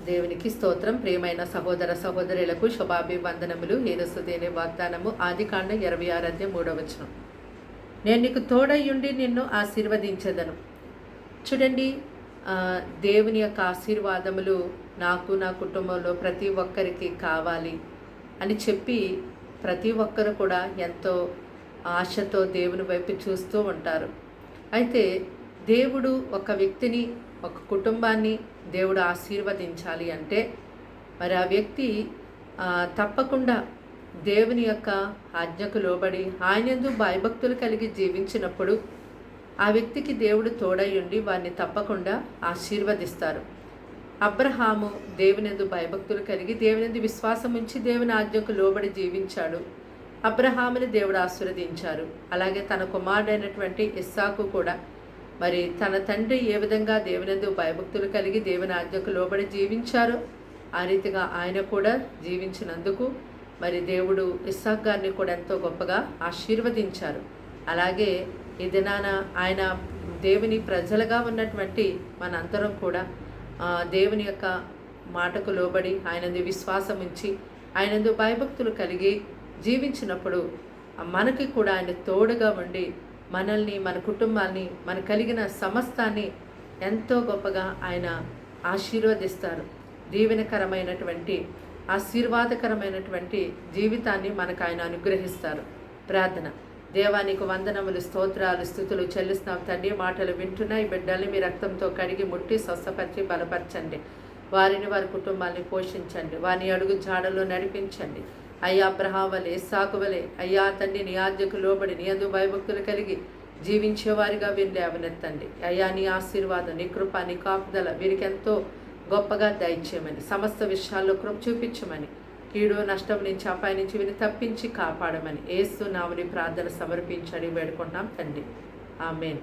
దేవునికి స్తోత్రం. ప్రియమైన సహోదర సహోదరులకు శుభాభివందనములు. యేసుదేని వాగ్దానము ఆదికాండ 26:3. నేను నీకు తోడయ్యుండి నిన్ను ఆశీర్వదించెదను. చూడండి, దేవుని యొక్క ఆశీర్వాదములు నాకు నా కుటుంబంలో ప్రతి ఒక్కరికి కావాలి అని చెప్పి ప్రతి ఒక్కరు కూడా ఎంతో ఆశతో దేవుని వైపు చూస్తూ ఉంటారు. అయితే దేవుడు ఒక వ్యక్తిని, ఒక కుటుంబాన్ని దేవుడు ఆశీర్వదించాలి అంటే మరి ఆ వ్యక్తి తప్పకుండా దేవుని యొక్క ఆజ్ఞకు లోబడి ఆయనందు భయభక్తులు కలిగి జీవించినప్పుడు ఆ వ్యక్తికి దేవుడు తోడై ఉండి వారిని తప్పకుండా ఆశీర్వదిస్తారు. అబ్రహాము దేవునందు భయభక్తులు కలిగి దేవునందు విశ్వాసం ఉంచి దేవుని ఆజ్ఞకు లోబడి జీవించాడు. అబ్రహాముని దేవుడు ఆశీర్వదించారు. అలాగే తన కుమారుడైనటువంటి ఇస్సాకు కూడా మరి తన తండ్రి ఏ విధంగా దేవునందు భయభక్తులు కలిగి దేవుని ఆజ్ఞకు లోబడి జీవించారో ఆ రీతిగా ఆయన కూడా జీవించినందుకు మరి దేవుడు ఇస్సాకు గారిని కూడా ఎంతో గొప్పగా ఆశీర్వదించారు. అలాగే ఈ దినాన ఆయన దేవుని ప్రజలుగా ఉన్నటువంటి మనందరం కూడా దేవుని యొక్క మాటకు లోబడి ఆయనందు విశ్వాసం ఉంచి ఆయనందు భయభక్తులు కలిగి జీవించినప్పుడు మనకి కూడా ఆయన తోడుగా ఉండి మనల్ని, మన కుటుంబాన్ని, మన కలిగిన సమస్తాన్ని ఎంతో గొప్పగా ఆయన ఆశీర్వదిస్తారు. దీవెనకరమైనటువంటి ఆశీర్వాదకరమైనటువంటి జీవితాన్ని మనకు ఆయన అనుగ్రహిస్తారు. ప్రార్థన. దేవానికి వందనములు, స్తోత్రాలు, స్తుతులు చెల్లిస్తున్నాం తండ్రి. మాటలు వింటున్న ఈ బిడ్డల్ని మీ రక్తంతో కడిగి ముట్టి స్వస్థపరిచి బలపరచండి. వారిని, వారి కుటుంబాన్ని పోషించండి. వారిని అడుగు జాడలో నడిపించండి. అయ్యా అబ్రహాము వలె, ఇస్సాకు వలె అయ్యా తండ్రి నీ ఆజ్ఞకు లోబడి నీ యందు భయభక్తులు కలిగి జీవించేవారిగా వీరిని లేవనెత్తండి. అయ్యా నీ ఆశీర్వాదం, నీ కృప, నీ కాపుదల వీరికి ఎంతో గొప్పగా దయచేయమని, సమస్త విషయాల్లో కృప చూపించమని, కీడు నష్టం నుంచి అపాయం నుంచి వీరిని తప్పించి కాపాడమని యేసు నామమున ప్రార్థన సమర్పించని వేడుకుంటున్నాం తండ్రి. ఆమేన్.